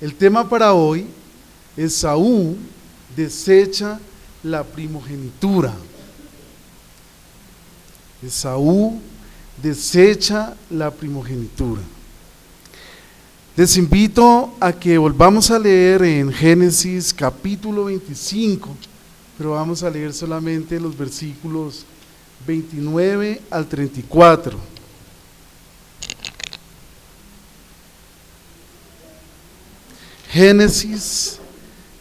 El tema para hoy, Esaú desecha la primogenitura. Esaú desecha la primogenitura. Les invito a que volvamos a leer en Génesis capítulo 25, pero vamos a leer solamente los versículos 29 al 34. Génesis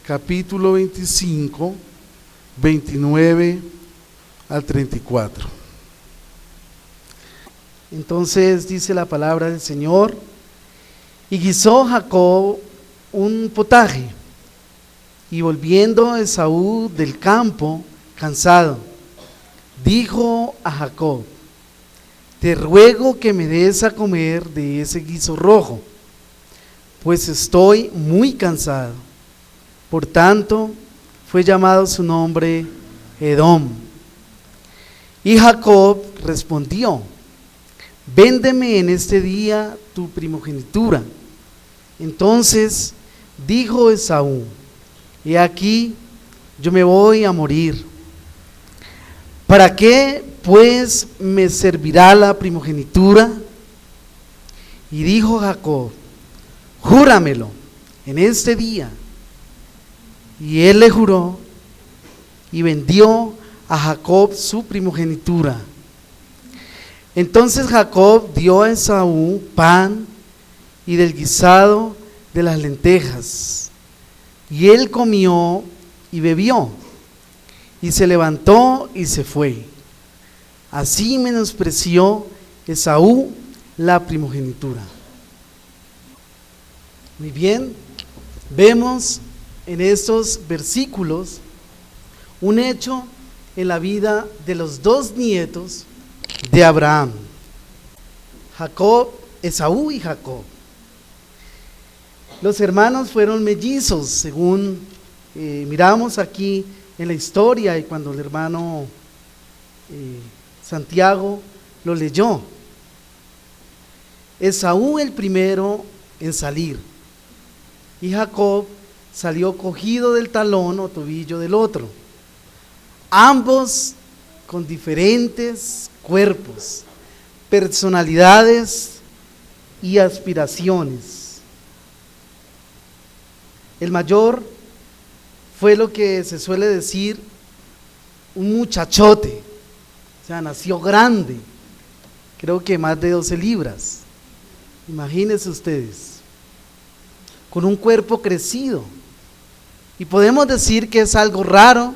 capítulo 25, 29 al 34. Entonces dice la palabra del Señor: y guisó Jacob un potaje, y volviendo Esaú del campo, cansado, dijo a Jacob: te ruego que me des a comer de ese guiso rojo, pues estoy muy cansado. Por tanto, fue llamado su nombre Edom. Y Jacob respondió: véndeme en este día tu primogenitura. Entonces dijo Esaú: he aquí, yo me voy a morir. ¿Para qué pues me servirá la primogenitura? Y dijo Jacob: júramelo en este día. Y él le juró, y vendió a Jacob su primogenitura. Entonces Jacob dio a Esaú pan y del guisado de las lentejas, y él comió y bebió, y se levantó y se fue. Así menospreció Esaú la primogenitura. Muy bien, vemos en estos versículos un hecho en la vida de los dos nietos de Abraham, Jacob, Esaú y Jacob. Los hermanos fueron mellizos, según miramos aquí en la historia y cuando el hermano Santiago lo leyó. Esaú el primero en salir, y Jacob salió cogido del talón o tobillo del otro, ambos con diferentes cuerpos, personalidades y aspiraciones. El mayor fue lo que se suele decir un muchachote, o sea, nació grande, creo que más de 12 libras, imagínense ustedes, con un cuerpo crecido. Y podemos decir que es algo raro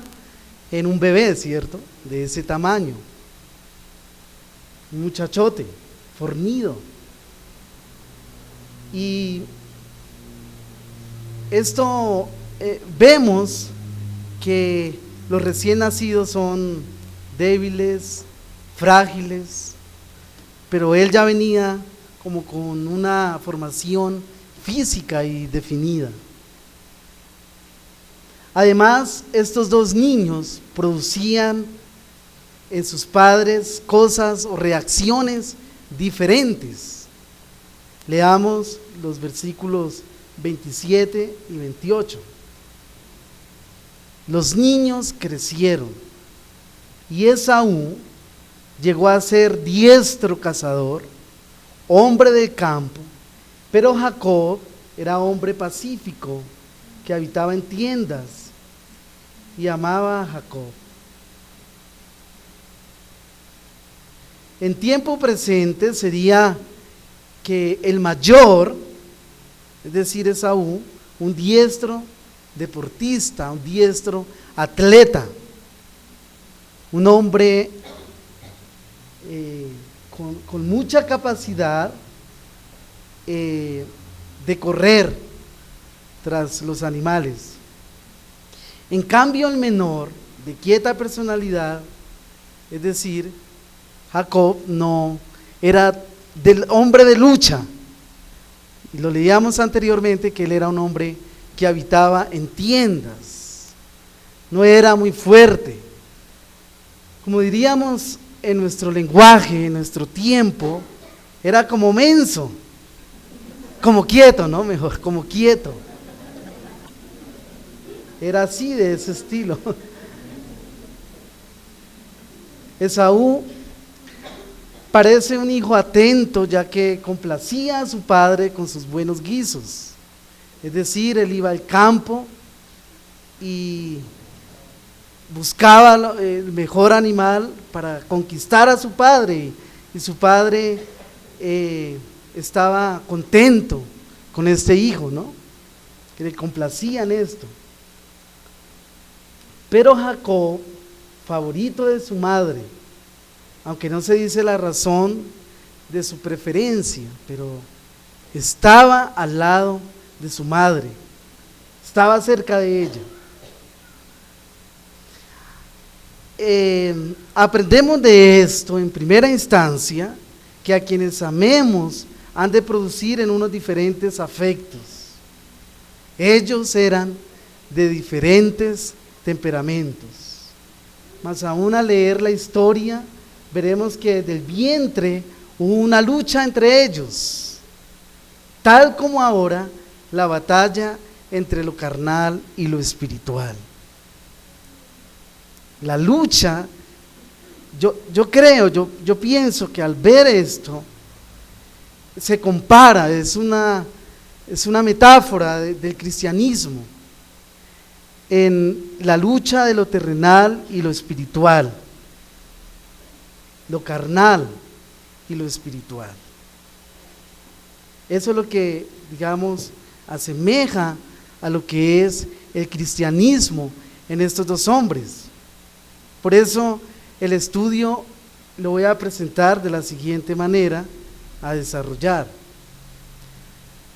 en un bebé, ¿cierto? De ese tamaño. Un muchachote, fornido. Y esto vemos que los recién nacidos son débiles, frágiles, pero él ya venía como con una formación física y definida. Además, estos dos niños producían en sus padres cosas o reacciones diferentes. Leamos los versículos 27 y 28. Los niños crecieron, y Esaú llegó a ser diestro cazador, hombre del campo, pero Jacob era hombre pacífico, que habitaba en tiendas, y amaba a Jacob. En tiempo presente sería que el mayor, es decir, Esaú, un diestro deportista, un diestro atleta, un hombre con mucha capacidad de correr tras los animales. En cambio, el menor, de quieta personalidad, es decir, Jacob, no era del hombre de lucha. Y lo leíamos anteriormente que él era un hombre que habitaba en tiendas, no era muy fuerte. Como diríamos en nuestro lenguaje, en nuestro tiempo, era como menso, como quieto, ¿no? Mejor, como quieto. era así, de ese estilo. Esaú parece un hijo atento, ya que complacía a su padre con sus buenos guisos. Es decir, él iba al campo y buscaba el mejor animal para conquistar a su padre, y su padre estaba contento con este hijo, ¿no? Que le complacía en esto. Pero Jacob, favorito de su madre, aunque no se dice la razón de su preferencia, pero estaba al lado de su madre, estaba cerca de ella. Aprendemos de esto en primera instancia que a quienes amemos han de producir en unos diferentes afectos. Ellos eran de diferentes temperamentos, mas aún al leer la historia veremos que desde el vientre hubo una lucha entre ellos, tal como ahora la batalla entre lo carnal y lo espiritual. La lucha, yo pienso que al ver esto, se compara, es una metáfora del cristianismo, en la lucha de lo terrenal y lo espiritual, lo carnal y lo espiritual. Eso es lo que, digamos, asemeja a lo que es el cristianismo en estos dos hombres. Por eso el estudio lo voy a presentar de la siguiente manera a desarrollar.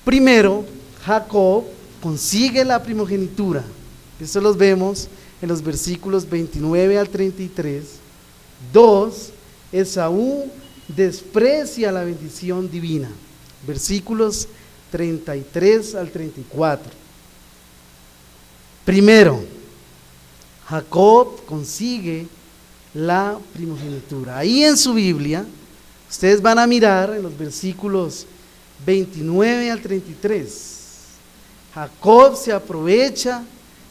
Primero, Jacob consigue la primogenitura. Esto los vemos en los versículos 29 al 33. 2. Esaú desprecia la bendición divina. Versículos 33 al 34. Primero, Jacob consigue la primogenitura. Ahí en su Biblia, ustedes van a mirar en los versículos 29 al 33. Jacob se aprovecha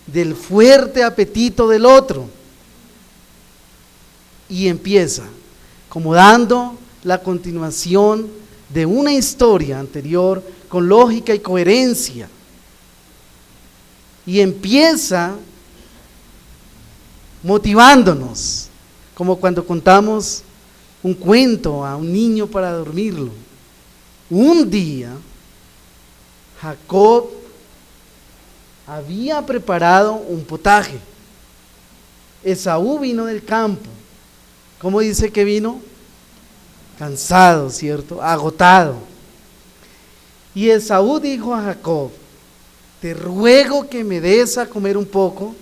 del fuerte apetito del otro y empieza como dando la continuación de una historia anterior con lógica y coherencia, y empieza motivándonos, como cuando contamos un cuento a un niño para dormirlo. Un día Jacob había preparado un potaje. Esaú vino del campo. ¿Cómo dice que vino? Cansado, ¿cierto? Agotado. Y Esaú dijo a Jacob: te ruego que me des a comer un poco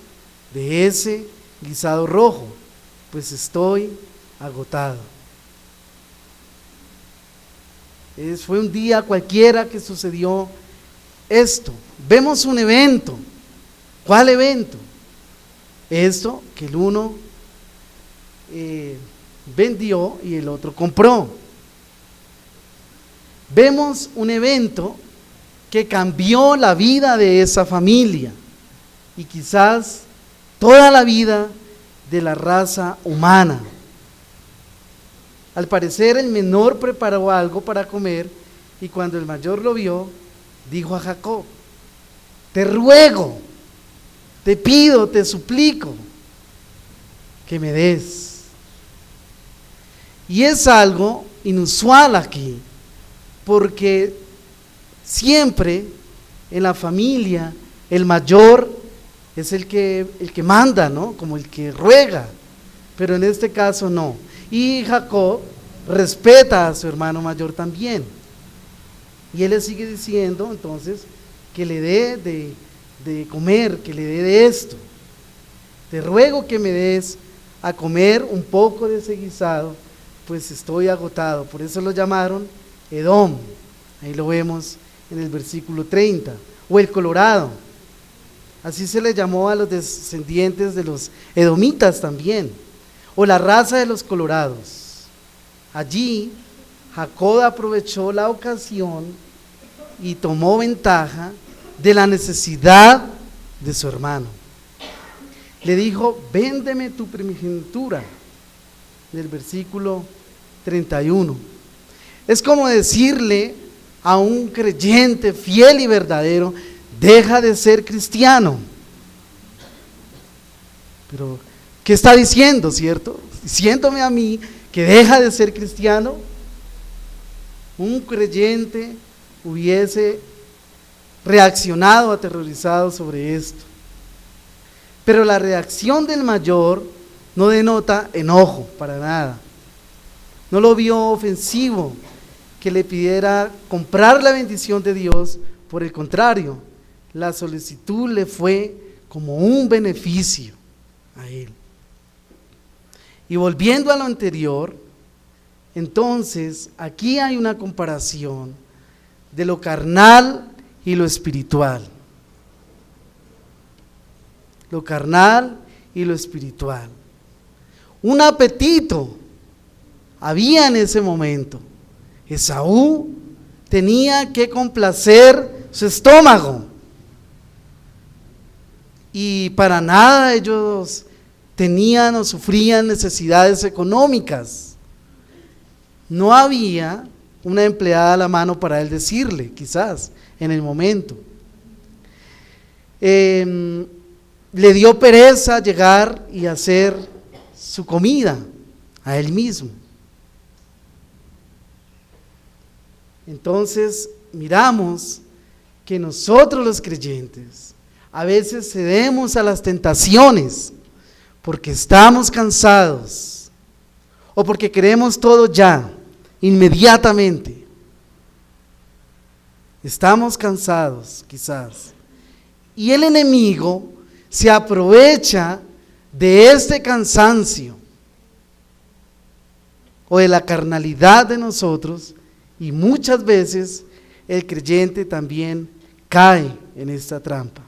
de ese guisado rojo, pues estoy agotado. Fue un día cualquiera que sucedió esto. Vemos un evento. ¿Cuál evento? Esto, que el uno vendió y el otro compró. Vemos un evento que cambió la vida de esa familia y quizás toda la vida de la raza humana. Al parecer el menor preparó algo para comer, y cuando el mayor lo vio, dijo a Jacob: te ruego, te pido, te suplico que me des. Y es algo inusual aquí, porque siempre en la familia el mayor es el que manda, ¿no? Como el que ruega, pero en este caso no. Y Jacob respeta a su hermano mayor también, y él le sigue diciendo entonces que le dé de comer, que le dé de esto. Te ruego que me des a comer un poco de ese guisado, pues estoy agotado. Por eso lo llamaron Edom. Ahí lo vemos en el versículo 30. O el Colorado. Así se le llamó a los descendientes de los edomitas también. O la raza de los colorados. Allí Jacob aprovechó la ocasión y tomó ventaja de la necesidad de su hermano. le dijo: véndeme tu primogenitura, del versículo 31. Es como decirle a un creyente fiel y verdadero: deja de ser cristiano. Pero, ¿qué está diciendo, cierto? Diciéndome a mí que deja de ser cristiano. Un creyente hubiese reaccionado aterrorizado sobre esto. Pero la reacción del mayor no denota enojo para nada. No lo vio ofensivo que le pidiera comprar la bendición de Dios. Por el contrario, la solicitud le fue como un beneficio a él. Y volviendo a lo anterior, entonces aquí hay una comparación de lo carnal y lo espiritual. Lo carnal y lo espiritual. Un apetito había en ese momento. Esaú tenía que complacer su estómago. Y para nada ellos tenían o sufrían necesidades económicas. No había una empleada a la mano para él decirle, quizás, en el momento. Le dio pereza llegar y hacer su comida a él mismo. Entonces miramos que nosotros los creyentes a veces cedemos a las tentaciones porque estamos cansados o porque queremos todo ya, inmediatamente. Estamos cansados quizás, y el enemigo se aprovecha de este cansancio o de la carnalidad de nosotros, y muchas veces el creyente también cae en esta trampa.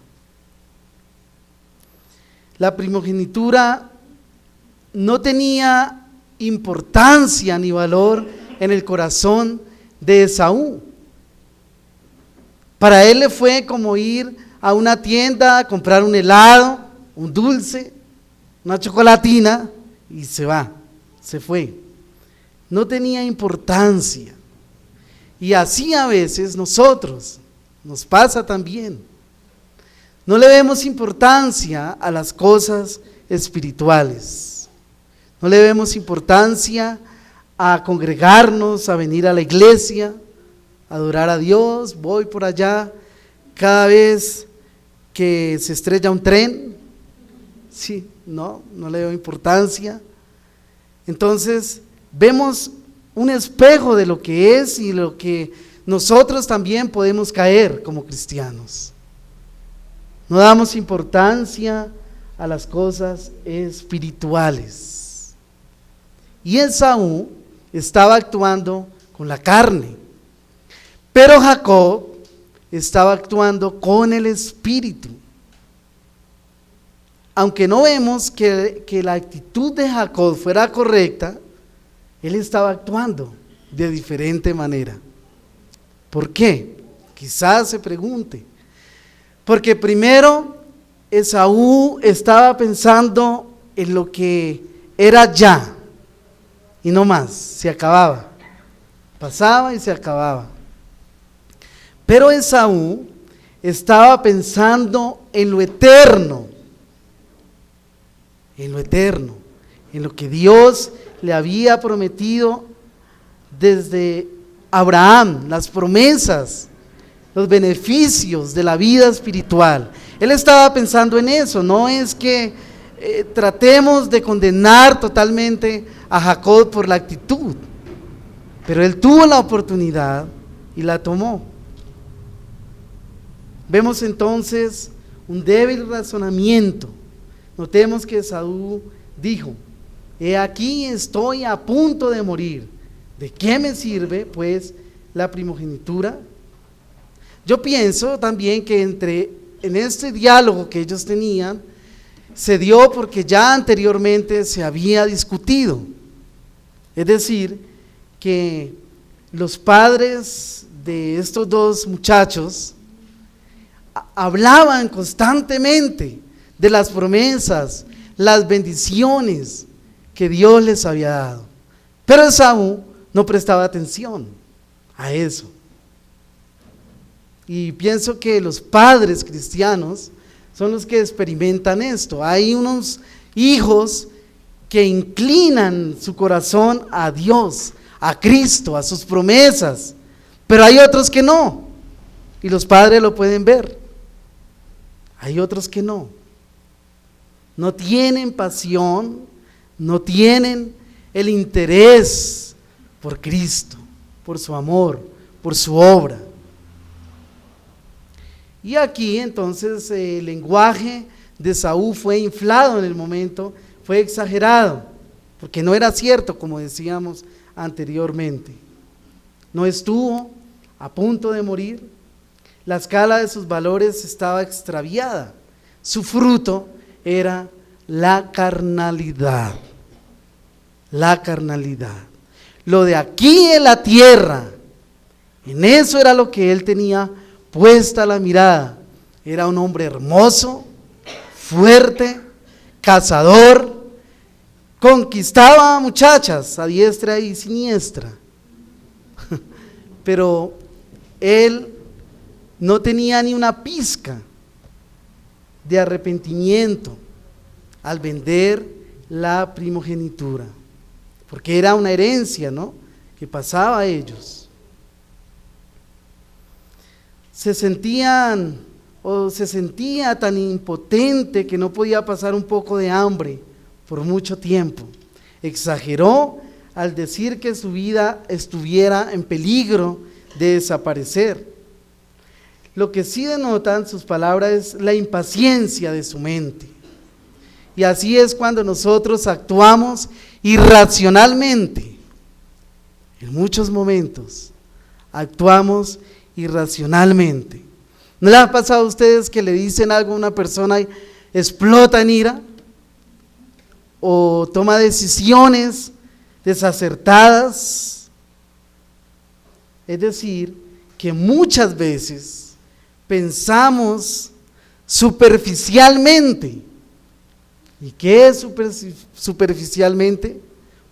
La primogenitura no tenía importancia ni valor en el corazón de Esaú. Para él le fue como ir a una tienda a comprar un helado, un dulce, una chocolatina, y se fue. No tenía importancia. Y así a veces nosotros, nos pasa también. No le vemos importancia a las cosas espirituales. No le vemos importancia a congregarnos, a venir a la iglesia, a adorar a Dios. Voy por allá cada vez que se estrella un tren. Sí, no le veo importancia. Entonces vemos un espejo de lo que es y lo que nosotros también podemos caer como cristianos. No damos importancia a las cosas espirituales. Y Esaú estaba actuando con la carne, pero Jacob estaba actuando con el espíritu. Aunque no vemos que la actitud de Jacob fuera correcta, él estaba actuando de diferente manera. ¿Por qué? Quizás se pregunte. Porque primero Esaú estaba pensando en lo que era ya y no más, se acababa, pasaba y se acababa. Pero Esaú estaba pensando en lo eterno, en lo que Dios le había prometido desde Abraham, las promesas, los beneficios de la vida espiritual. Él estaba pensando en eso. No es que tratemos de condenar totalmente a Jacob por la actitud, pero él tuvo la oportunidad y la tomó. Vemos entonces un débil razonamiento. Notemos que Esaú dijo: he aquí estoy a punto de morir, ¿de qué me sirve pues la primogenitura? Yo pienso también que en este diálogo que ellos tenían, se dio porque ya anteriormente se había discutido. Es decir, que los padres de estos dos muchachos hablaban constantemente de las promesas, las bendiciones que Dios les había dado. Pero Esaú no prestaba atención a eso. Y pienso que los padres cristianos son los que experimentan esto. Hay unos hijos que inclinan su corazón a Dios, a Cristo, a sus promesas, pero hay otros que no, y los padres lo pueden ver. Hay otros que no tienen pasión, no tienen el interés por Cristo, por su amor, por su obra. Y aquí entonces el lenguaje de Esaú fue inflado en el momento, fue exagerado, porque no era cierto, como decíamos anteriormente. No estuvo a punto de morir, la escala de sus valores estaba extraviada, su fruto era la carnalidad. La carnalidad. Lo de aquí en la tierra, en eso era lo que él tenía puesta la mirada. Era un hombre hermoso, fuerte, cazador, conquistaba a muchachas a diestra y siniestra. Pero él no tenía ni una pizca de arrepentimiento al vender la primogenitura, porque era una herencia, ¿no?, que pasaba a ellos. Se sentía tan impotente que no podía pasar un poco de hambre por mucho tiempo. Exageró al decir que su vida estuviera en peligro de desaparecer. Lo que sí denotan sus palabras es la impaciencia de su mente. Y así es cuando nosotros actuamos irracionalmente. En muchos momentos actuamos irracionalmente. ¿No les ha pasado a ustedes que le dicen algo a una persona y explota en ira? ¿O toma decisiones desacertadas? Es decir, que muchas veces pensamos superficialmente. ¿Y qué es superficialmente?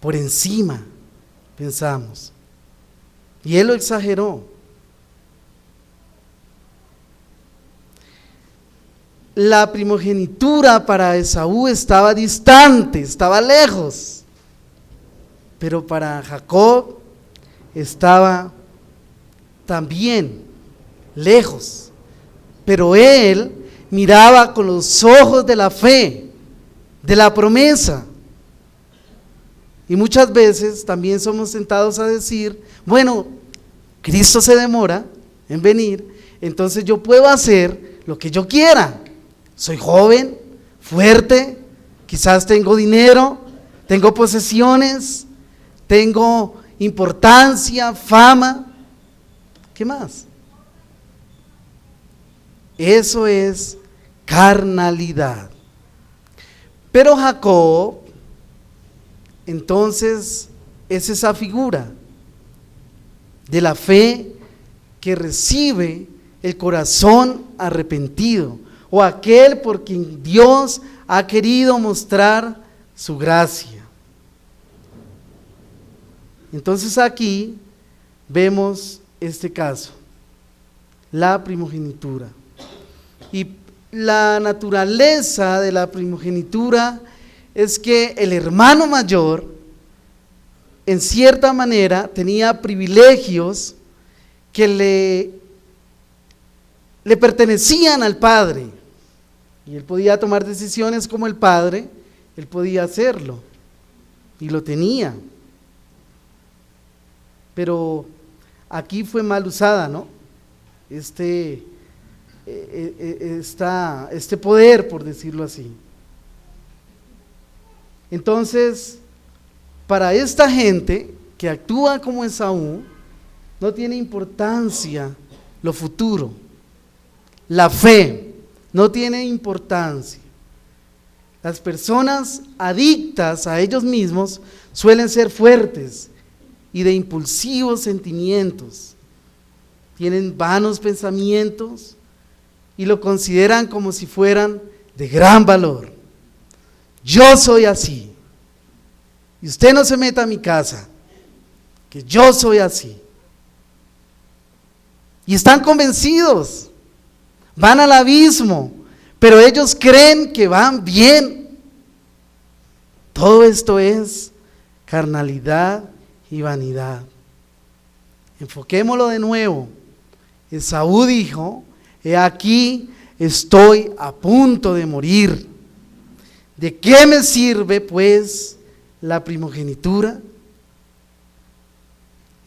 Por encima pensamos. Y él lo exageró. La primogenitura para Esaú estaba distante, estaba lejos, pero para Jacob estaba también lejos, pero él miraba con los ojos de la fe, de la promesa. Y muchas veces también somos tentados a decir, bueno, Cristo se demora en venir, entonces yo puedo hacer lo que yo quiera. Soy joven, fuerte, quizás tengo dinero, tengo posesiones, tengo importancia, fama. ¿Qué más? Eso es carnalidad. Pero Jacob, entonces, es esa figura de la fe que recibe el corazón arrepentido, o aquel por quien Dios ha querido mostrar su gracia. Entonces aquí vemos este caso, la primogenitura. Y la naturaleza de la primogenitura es que el hermano mayor, en cierta manera, tenía privilegios que le pertenecían al padre. Y él podía tomar decisiones como el padre, él podía hacerlo, y lo tenía. Pero aquí fue mal usada, ¿no? Este poder, por decirlo así. Entonces, para esta gente que actúa como Esaú, no tiene importancia lo futuro. La fe no tiene importancia. Las personas adictas a ellos mismos suelen ser fuertes y de impulsivos sentimientos. Tienen vanos pensamientos y lo consideran como si fueran de gran valor. Yo soy así. Y usted no se meta a mi casa, que yo soy así. Y están convencidos, van al abismo, pero ellos creen que van bien. Todo esto es carnalidad y vanidad. Enfoquémoslo de nuevo. Esaú dijo: he aquí, estoy a punto de morir. ¿De qué me sirve pues la primogenitura?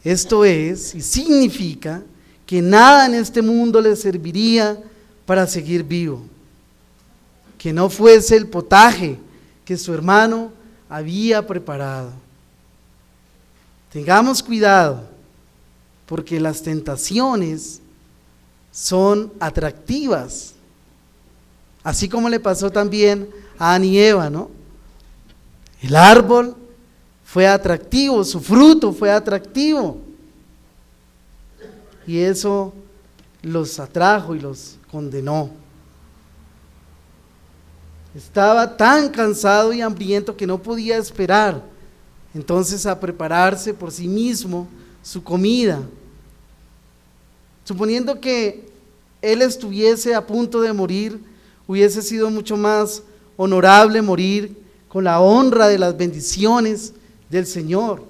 Esto es y significa que nada en este mundo le serviría para seguir vivo, que no fuese el potaje que su hermano había preparado. Tengamos cuidado, porque las tentaciones son atractivas, así como le pasó también a Adán y Eva, ¿no? El árbol fue atractivo, su fruto fue atractivo, y eso los atrajo y los condenó. Estaba tan cansado y hambriento que no podía esperar entonces a prepararse por sí mismo su comida. Suponiendo que él estuviese a punto de morir, hubiese sido mucho más honorable morir con la honra de las bendiciones del Señor,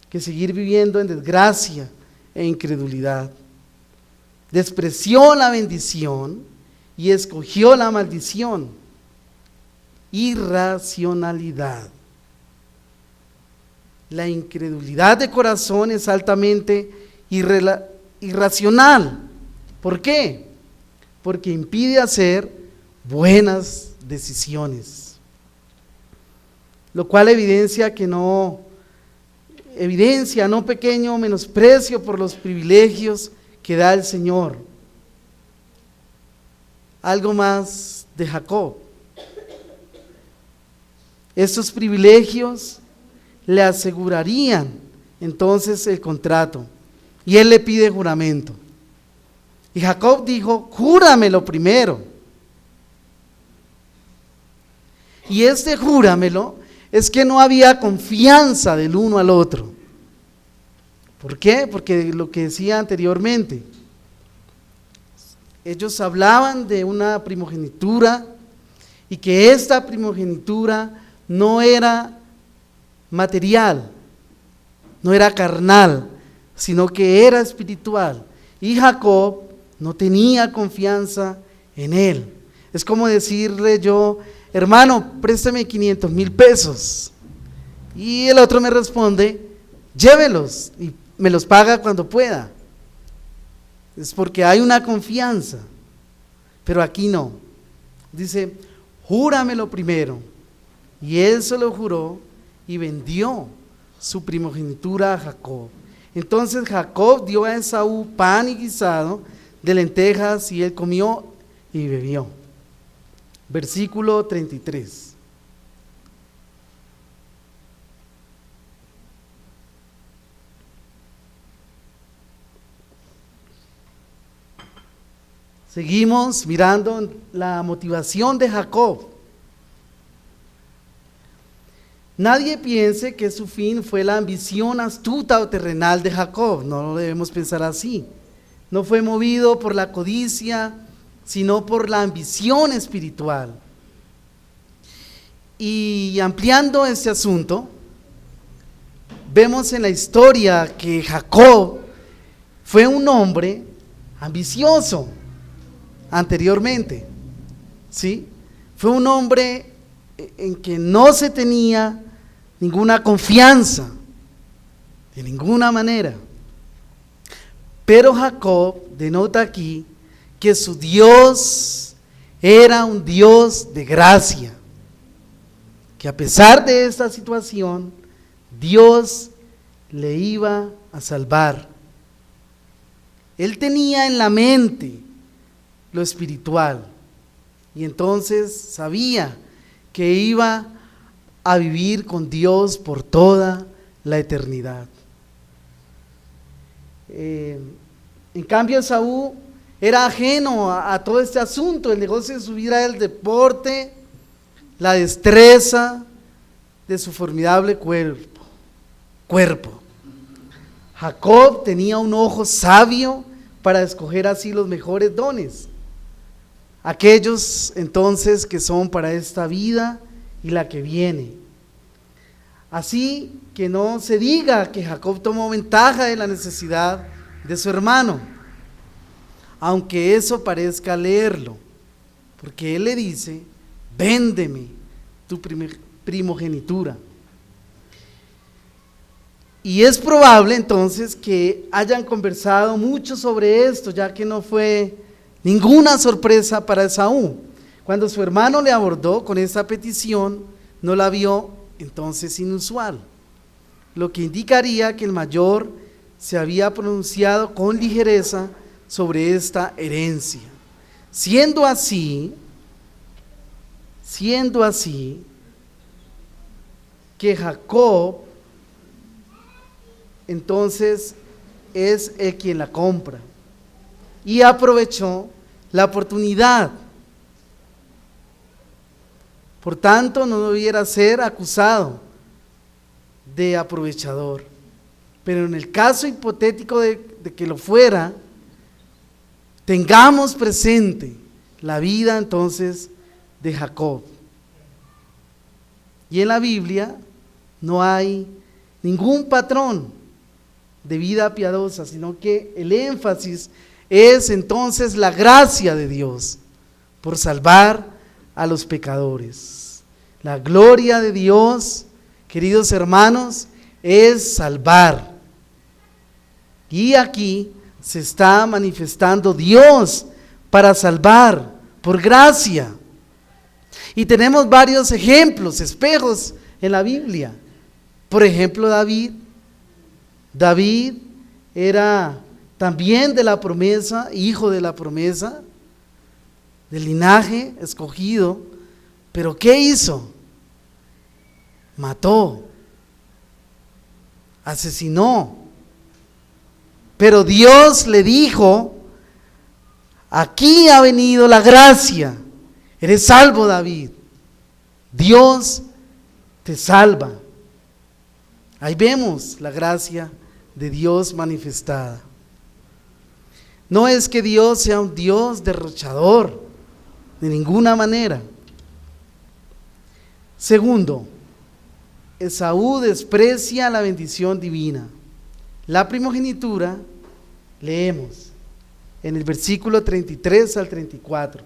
que seguir viviendo en desgracia e incredulidad. Despreció la bendición y escogió la maldición. Irracionalidad. La incredulidad de corazón es altamente irracional. ¿Por qué? Porque impide hacer buenas decisiones, lo cual evidencia no pequeño menosprecio por los privilegios que da el Señor. Algo más de Jacob. Estos privilegios le asegurarían entonces el contrato, y él le pide juramento. Y Jacob dijo: júramelo primero. Y este júramelo es que no había confianza del uno al otro. ¿Por qué? Porque lo que decía anteriormente, ellos hablaban de una primogenitura, y que esta primogenitura no era material, no era carnal, sino que era espiritual. Y Jacob no tenía confianza en él. Es como decirle yo: hermano, préstame 500,000 pesos. Y el otro me responde: llévelos y me los paga cuando pueda. Es porque hay una confianza. Pero aquí no. Dice: júramelo primero. Y él se lo juró y vendió su primogenitura a Jacob. Entonces Jacob dio a Esaú pan y guisado de lentejas, y él comió y bebió. Versículo 33. Seguimos mirando la motivación de Jacob. Nadie piense que su fin fue la ambición astuta o terrenal de Jacob. No lo debemos pensar así. No fue movido por la codicia, sino por la ambición espiritual. Y ampliando este asunto, vemos en la historia que Jacob fue un hombre ambicioso anteriormente, ¿sí? Fue un hombre en que no se tenía ninguna confianza, de ninguna manera. Pero Jacob denota aquí que su Dios era un Dios de gracia, que a pesar de esta situación, Dios le iba a salvar. Él tenía en la mente lo espiritual, y entonces sabía que iba a vivir con Dios por toda la eternidad. En cambio, Esaú era ajeno a todo este asunto. El negocio de su vida era el deporte, la destreza de su formidable cuerpo. Jacob tenía un ojo sabio para escoger así los mejores dones, aquellos entonces que son para esta vida y la que viene. Así que no se diga que Jacob tomó ventaja de la necesidad de su hermano, aunque eso parezca leerlo, porque él le dice: véndeme tu primogenitura. Y es probable entonces que hayan conversado mucho sobre esto, ya que no fue ninguna sorpresa para Esaú. Cuando su hermano le abordó con esta petición, no la vio entonces inusual, lo que indicaría que el mayor se había pronunciado con ligereza sobre esta herencia. Siendo así, que Jacob entonces es el quien la compra y aprovechó la oportunidad. Por tanto, no debiera ser acusado de aprovechador, pero en el caso hipotético de que lo fuera, tengamos presente la vida entonces de Jacob. Y en la Biblia no hay ningún patrón de vida piadosa, sino que el énfasis es entonces la gracia de Dios por salvar a los pecadores. La gloria de Dios, queridos hermanos, es salvar. Y aquí se está manifestando Dios para salvar por gracia. Y tenemos varios ejemplos, espejos en la Biblia. Por ejemplo, David era también de la promesa, hijo de la promesa, del linaje escogido, pero ¿qué hizo? Mató, asesinó, pero Dios le dijo: aquí ha venido la gracia, eres salvo, David, Dios te salva. Ahí vemos la gracia de Dios manifestada. No es que Dios sea un Dios derrochador, de ninguna manera. Segundo, Esaú desprecia la bendición divina. La primogenitura, leemos en el versículo 33 al 34.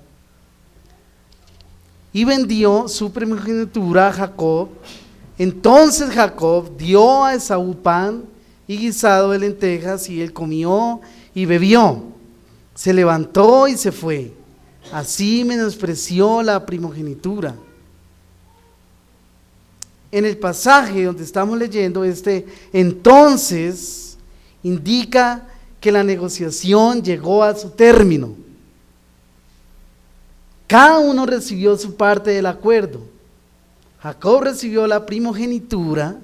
Y vendió su primogenitura a Jacob. Entonces Jacob dio a Esaú pan y guisado de lentejas, y él comió y bebió. Se levantó y se fue. Así menospreció la primogenitura. En el pasaje donde estamos leyendo, entonces indica que la negociación llegó a su término. Cada uno recibió su parte del acuerdo. Jacob recibió la primogenitura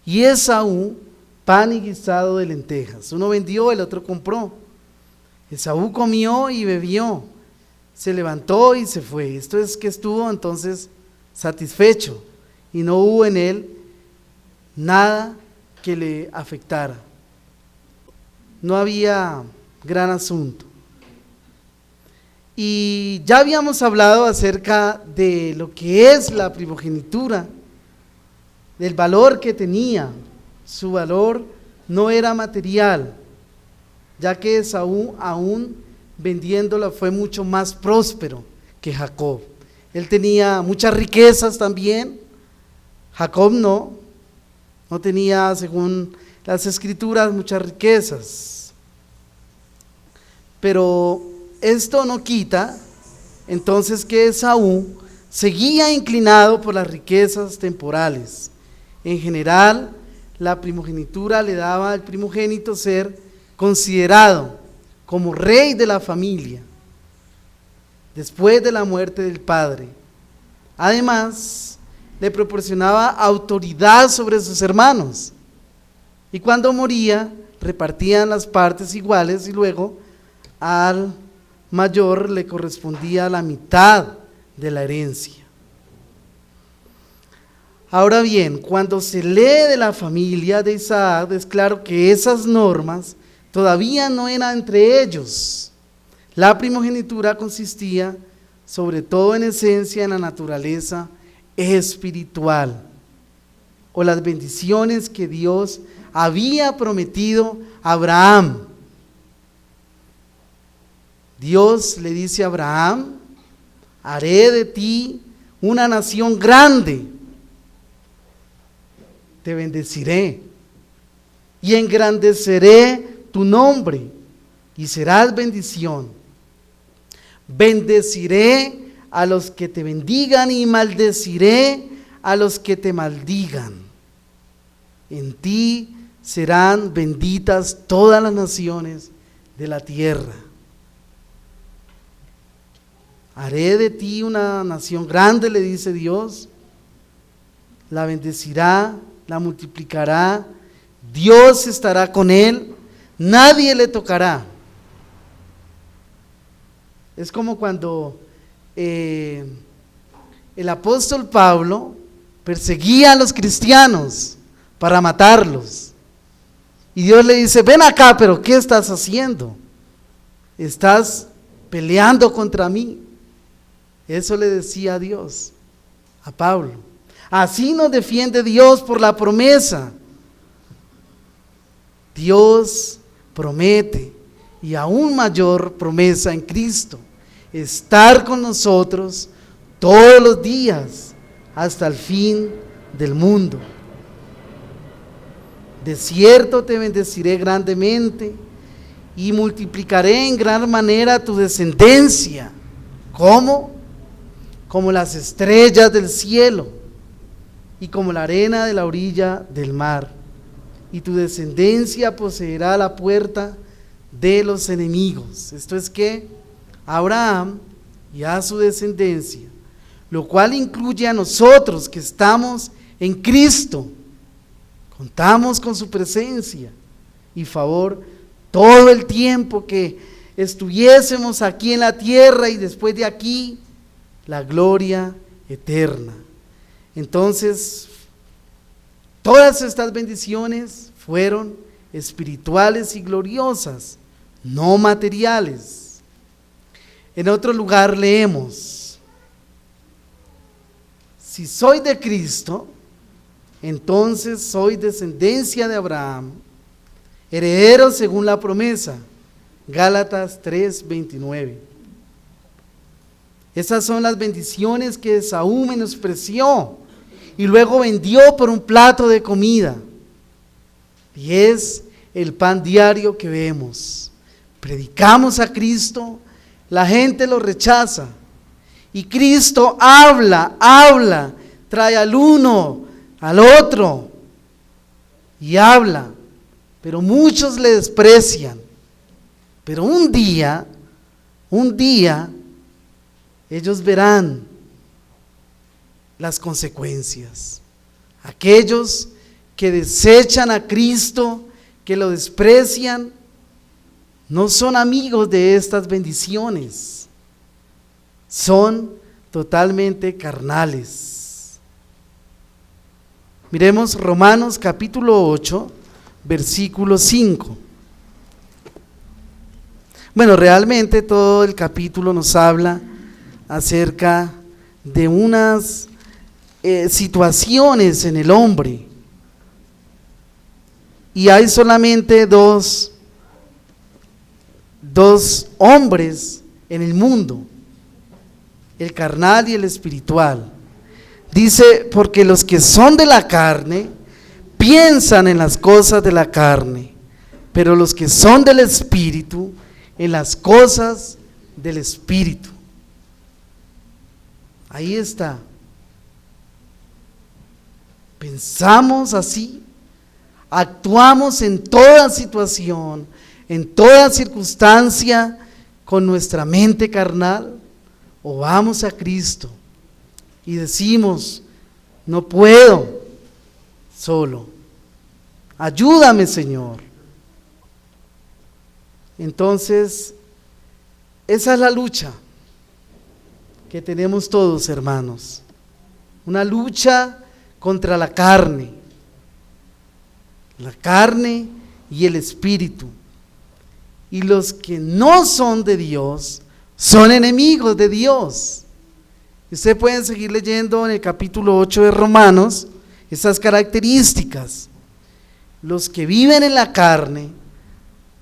y Esaú pan y guisado de lentejas. Uno vendió, el otro compró. Esaú comió y bebió, se levantó y se fue. Esto es que estuvo entonces satisfecho y no hubo en él nada que le afectara. No había gran asunto. Y ya habíamos hablado acerca de lo que es la primogenitura, del valor que tenía. Su valor no era material, ya que Esaú, aún vendiéndola, fue mucho más próspero que Jacob. Él tenía muchas riquezas también. Jacob no tenía, según las escrituras, muchas riquezas. Pero esto no quita entonces que Esaú seguía inclinado por las riquezas temporales. En general, la primogenitura le daba al primogénito ser considerado como rey de la familia después de la muerte del padre. Además, le proporcionaba autoridad sobre sus hermanos, y cuando moría repartían las partes iguales y luego al mayor le correspondía la mitad de la herencia. Ahora bien, cuando se lee de la familia de Isaac, es claro que esas normas todavía no eran entre ellos. La primogenitura consistía sobre todo en esencia en la naturaleza espiritual, o las bendiciones que Dios había prometido a Abraham. Dios le dice a Abraham: haré de ti una nación grande, te bendeciré y engrandeceré tu nombre y serás bendición. Bendeciré a los que te bendigan y maldeciré a los que te maldigan. En ti serán benditas todas las naciones de la tierra. Haré de ti una nación grande, le dice Dios. La bendecirá, la multiplicará. Dios estará con él, nadie le tocará. Es como cuando el apóstol Pablo perseguía a los cristianos para matarlos. Y Dios le dice: ven acá, pero ¿qué estás haciendo? Estás peleando contra mí. Eso le decía a Dios, a Pablo. Así nos defiende Dios por la promesa. Dios promete, y aún mayor promesa en Cristo, estar con nosotros todos los días hasta el fin del mundo. De cierto te bendeciré grandemente y multiplicaré en gran manera tu descendencia. ¿Cómo? Como las estrellas del cielo y como la arena de la orilla del mar. Y tu descendencia poseerá la puerta de los enemigos. Esto es que Abraham y a su descendencia, lo cual incluye a nosotros que estamos en Cristo, contamos con su presencia y favor todo el tiempo que estuviésemos aquí en la tierra, y después de aquí la gloria eterna. Entonces, todas estas bendiciones fueron espirituales y gloriosas, no materiales. En otro lugar leemos: si soy de Cristo, entonces soy descendencia de Abraham, heredero según la promesa. Gálatas 3:29. Esas son las bendiciones que Esaú menospreció y luego vendió por un plato de comida. Y es el pan diario que vemos. Predicamos a Cristo, la gente lo rechaza. Y Cristo habla, trae al uno, al otro, y habla. Pero muchos le desprecian. Pero un día, ellos verán las consecuencias. Aquellos que desechan a Cristo, que lo desprecian, no son amigos de estas bendiciones, son totalmente carnales. Miremos Romanos capítulo 8, versículo 5. Bueno, realmente todo el capítulo nos habla acerca de unas situaciones en el hombre, y hay solamente dos hombres en el mundo, el carnal y el espiritual. Dice: porque los que son de la carne piensan en las cosas de la carne, pero los que son del espíritu en las cosas del espíritu. Ahí está. Pensamos así, actuamos en toda situación, en toda circunstancia con nuestra mente carnal, o vamos a Cristo y decimos: no puedo solo, ayúdame, Señor. Entonces, Esa es la lucha que tenemos todos, hermanos. Una lucha contra la carne y el espíritu. Y los que no son de Dios son enemigos de Dios. Ustedes pueden seguir leyendo en el capítulo 8 de Romanos esas características. Los que viven en la carne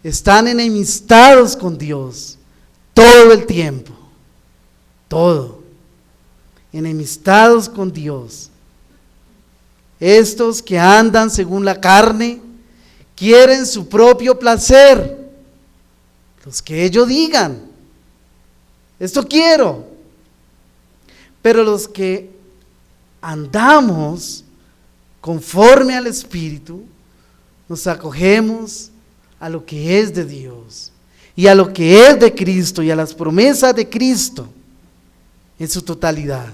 están enemistados con Dios todo el tiempo, enemistados con Dios. Estos que andan según la carne quieren su propio placer, los que ellos digan, esto quiero. Pero los que andamos conforme al Espíritu, nos acogemos a lo que es de Dios y a lo que es de Cristo y a las promesas de Cristo en su totalidad.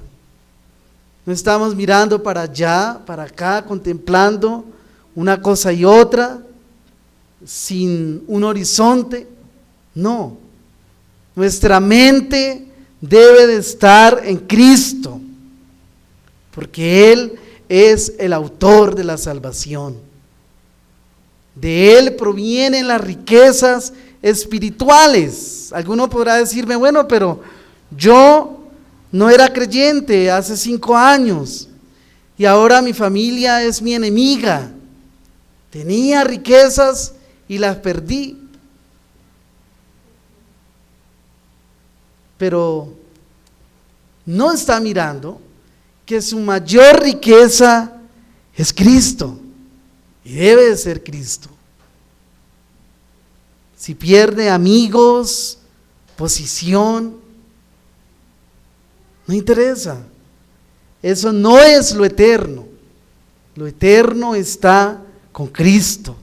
No estamos mirando para allá, para acá, contemplando una cosa y otra, sin un horizonte. No, nuestra mente debe de estar en Cristo, porque Él es el autor de la salvación. De Él provienen las riquezas espirituales. Alguno podrá decirme, bueno, pero yo no era creyente hace 5 años y ahora mi familia es mi enemiga. Tenía riquezas y las perdí. Pero no está mirando que su mayor riqueza es Cristo y debe de ser Cristo. Si pierde amigos, posición, no interesa. Eso no es lo eterno. Lo eterno está con Cristo.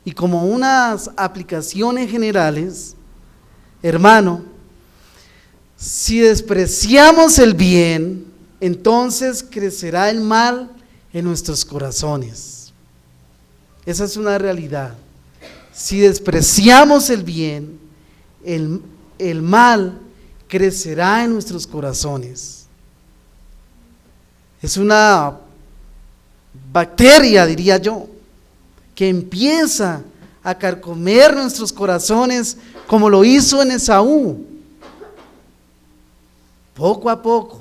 Y como unas aplicaciones generales, hermano, si despreciamos el bien, entonces crecerá el mal en nuestros corazones. Esa es una realidad. Si despreciamos el bien, el mal crecerá en nuestros corazones. Es una bacteria, diría yo, que empieza a carcomer nuestros corazones como lo hizo en Esaú, poco a poco,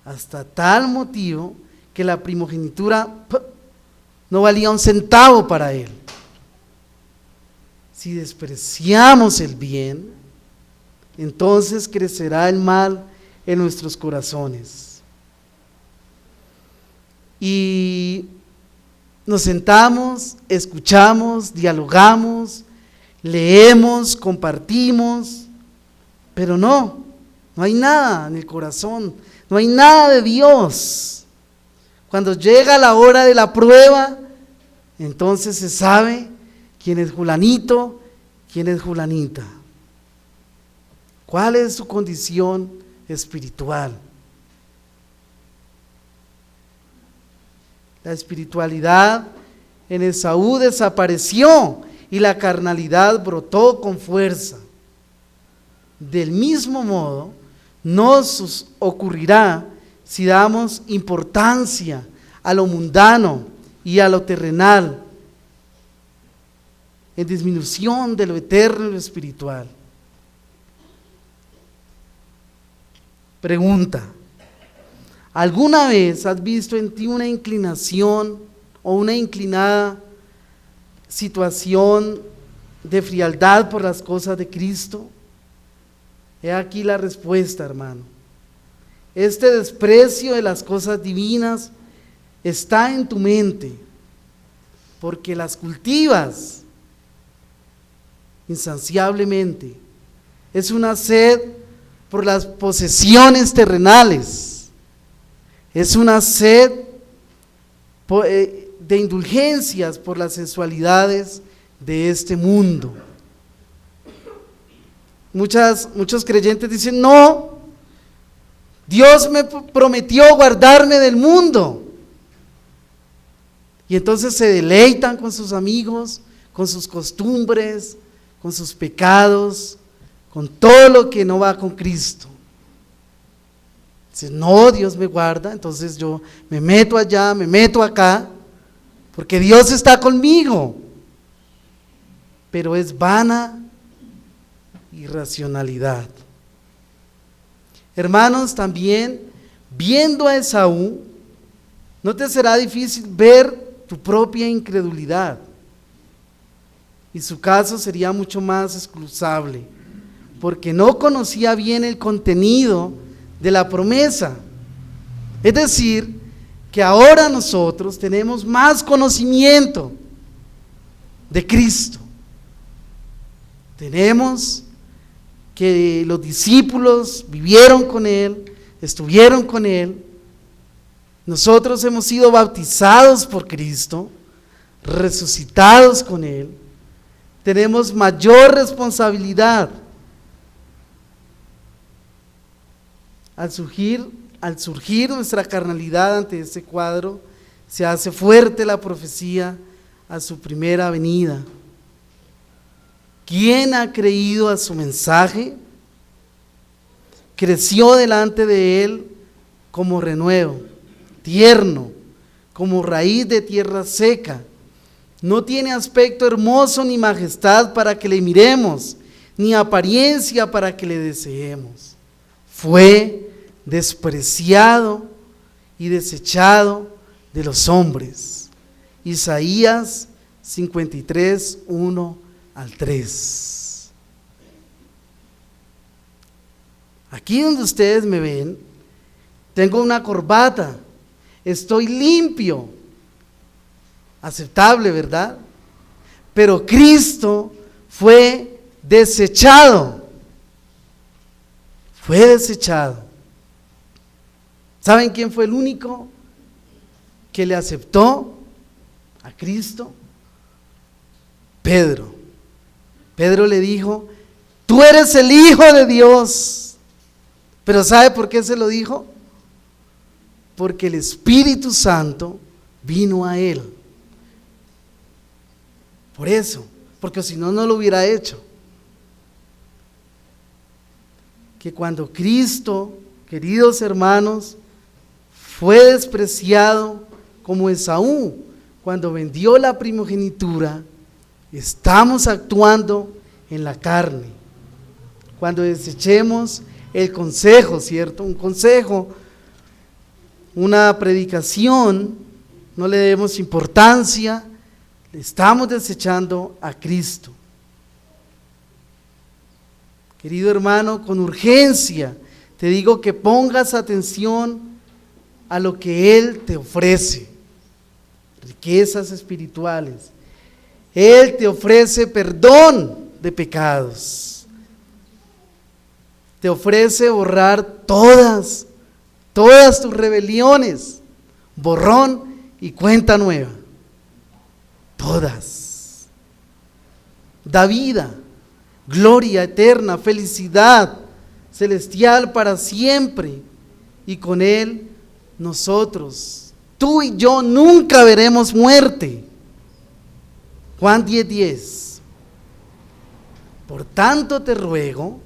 hasta tal motivo que la primogenitura no valía un centavo para él. Si despreciamos el bien, entonces crecerá el mal en nuestros corazones. Y nos sentamos, escuchamos, dialogamos, leemos, compartimos, pero no hay nada en el corazón, no hay nada de Dios. Cuando llega la hora de la prueba, entonces se sabe quién es Julanito, quién es Julanita. ¿Cuál es su condición espiritual? La espiritualidad en Esaú desapareció y la carnalidad brotó con fuerza. Del mismo modo, nos ocurrirá si damos importancia a lo mundano y a lo terrenal, en disminución de lo eterno y lo espiritual. Pregunta: ¿alguna vez has visto en ti una inclinación o una inclinada situación de frialdad por las cosas de Cristo? He aquí la respuesta, hermano. Este desprecio de las cosas divinas está en tu mente, porque las cultivas insaciablemente. Es una sed por las posesiones terrenales, es una sed de indulgencias por las sensualidades de este mundo. Muchos creyentes dicen: no, Dios me prometió guardarme del mundo. Y entonces se deleitan con sus amigos, con sus costumbres, con sus pecados, con todo lo que no va con Cristo. Dice, no, Dios me guarda, entonces yo me meto allá, me meto acá, porque Dios está conmigo. Pero es vana irracionalidad. Hermanos, también viendo a Esaú, no te será difícil ver tu propia incredulidad. Y su caso sería mucho más excusable, porque no conocía bien el contenido de la promesa. Es decir, que ahora nosotros tenemos más conocimiento de Cristo. Tenemos que los discípulos vivieron con Él, estuvieron con Él. Nosotros hemos sido bautizados por Cristo, resucitados con Él. Tenemos mayor responsabilidad. Al surgir nuestra carnalidad ante este cuadro, se hace fuerte la profecía a su primera venida. ¿Quién ha creído a su mensaje? Creció delante de él como renuevo, tierno, como raíz de tierra seca. No tiene aspecto hermoso ni majestad para que le miremos, ni apariencia para que le deseemos. Fue despreciado y desechado de los hombres. Isaías 53, 1 al 3. Aquí donde ustedes me ven, tengo una corbata, estoy limpio, aceptable, ¿verdad? Pero Cristo fue desechado. Fue desechado. ¿Saben quién fue el único que le aceptó a Cristo? Pedro. Pedro le dijo, tú eres el Hijo de Dios. Pero ¿sabe por qué se lo dijo? Porque el Espíritu Santo vino a él. Por eso, porque si no, no lo hubiera hecho. Que cuando Cristo, queridos hermanos, fue despreciado como Esaú, cuando vendió la primogenitura, estamos actuando en la carne. Cuando desechemos el consejo, ¿cierto? Un consejo, una predicación, no le demos importancia, le estamos desechando a Cristo. Querido hermano, con urgencia te digo que pongas atención a lo que Él te ofrece, riquezas espirituales. Él te ofrece perdón de pecados, te ofrece borrar todas tus rebeliones, borrón y cuenta nueva, todas. Da vida, gloria eterna, felicidad celestial para siempre, y con Él nosotros, tú y yo, nunca veremos muerte. Juan 10:10. Por tanto te ruego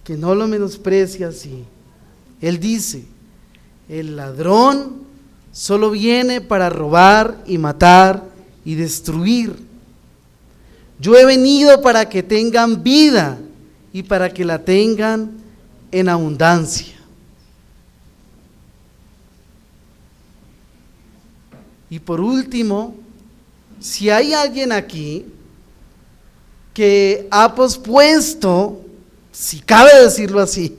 que no lo menosprecies así. Él dice, el ladrón solo viene para robar y matar y destruir. Yo he venido para que tengan vida y para que la tengan en abundancia. Y por último, si hay alguien aquí que ha pospuesto, si cabe decirlo así,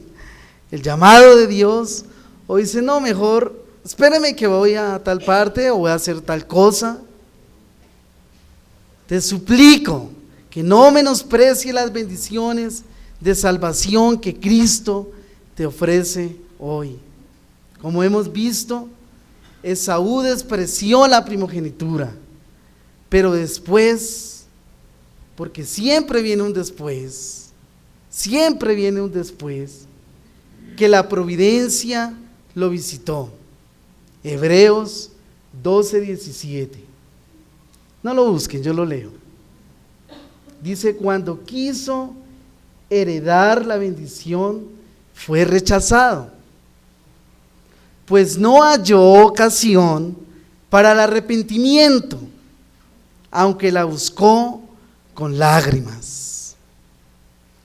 el llamado de Dios, o dice, no, mejor espéreme que voy a tal parte o voy a hacer tal cosa, te suplico que no menosprecie las bendiciones de salvación que Cristo te ofrece hoy. Como hemos visto, Esaú despreció la primogenitura, pero después, porque siempre viene un después, que la providencia lo visitó. Hebreos 12:17. No lo busquen, yo lo leo. Dice, cuando quiso heredar la bendición, fue rechazado, pues no halló ocasión para el arrepentimiento, aunque la buscó con lágrimas.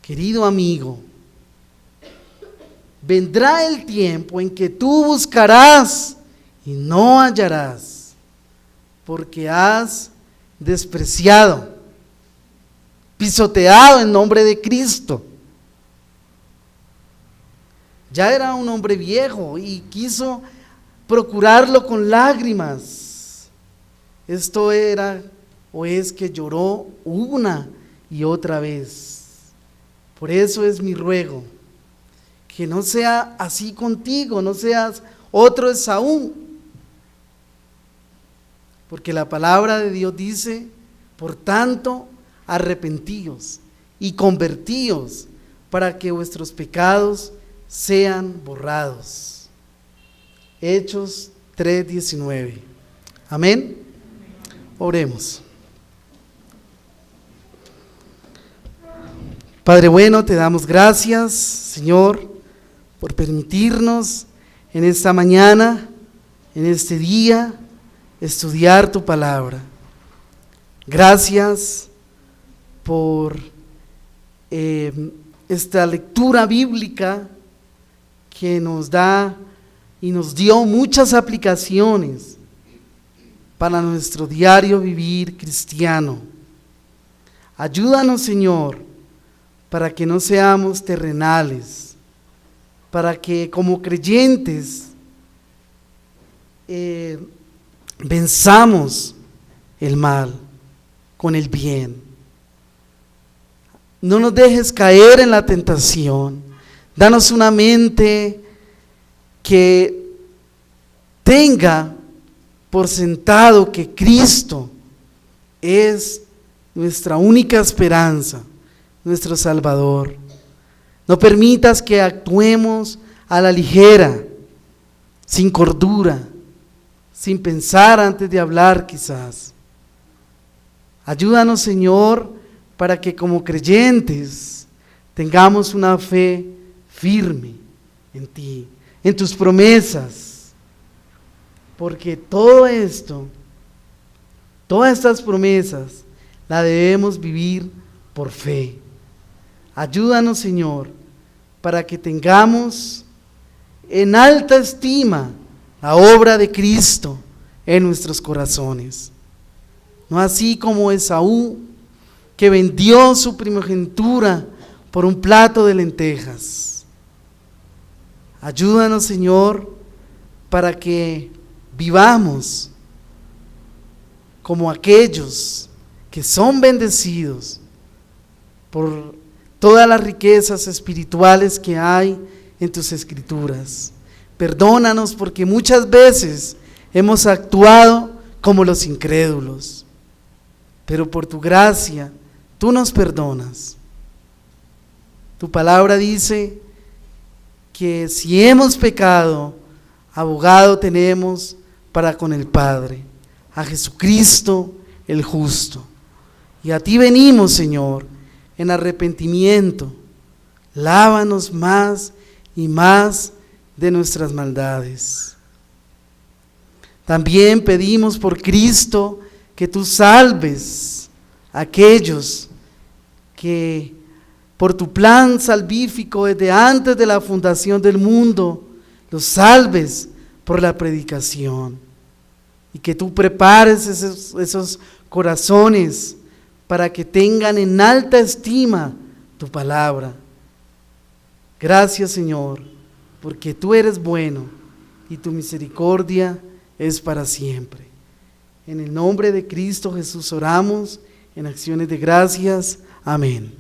Querido amigo, vendrá el tiempo en que tú buscarás y no hallarás, porque has despreciado, pisoteado en nombre de Cristo. Ya era un hombre viejo y quiso procurarlo con lágrimas. Esto era o es que lloró una y otra vez. Por eso es mi ruego, que no sea así contigo, no seas otro Esaú. Porque la palabra de Dios dice, por tanto, arrepentíos y convertíos para que vuestros pecados sean borrados. Hechos 3:19. Amén. Oremos. Padre bueno, te damos gracias, Señor, por permitirnos en esta mañana, en este día, estudiar tu palabra. Gracias por esta lectura bíblica que nos da y nos dio muchas aplicaciones para nuestro diario vivir cristiano. Ayúdanos, Señor, para que no seamos terrenales, para que como creyentes venzamos el mal con el bien. No nos dejes caer en la tentación. Danos una mente que tenga por sentado que Cristo es nuestra única esperanza, nuestro Salvador. No permitas que actuemos a la ligera, sin cordura, sin pensar antes de hablar quizás. Ayúdanos, Señor, para que como creyentes tengamos una fe firme en ti, en tus promesas, porque todo esto, todas estas promesas, las debemos vivir por fe. Ayúdanos, Señor, para que tengamos en alta estima la obra de Cristo en nuestros corazones. No así como Esaú, que vendió su primogenitura por un plato de lentejas. Ayúdanos, Señor, para que vivamos como aquellos que son bendecidos por todas las riquezas espirituales que hay en tus escrituras. Perdónanos porque muchas veces hemos actuado como los incrédulos, pero por tu gracia tú nos perdonas. Tu palabra dice que si hemos pecado, abogado tenemos para con el Padre, a Jesucristo el justo. Y a ti venimos, Señor, en arrepentimiento. Lávanos más y más de nuestras maldades. También pedimos por Cristo que tú salves a aquellos que por tu plan salvífico desde antes de la fundación del mundo, los salves por la predicación, y que tú prepares esos corazones para que tengan en alta estima tu palabra. Gracias, Señor, porque tú eres bueno y tu misericordia es para siempre. En el nombre de Cristo Jesús oramos en acciones de gracias. Amén.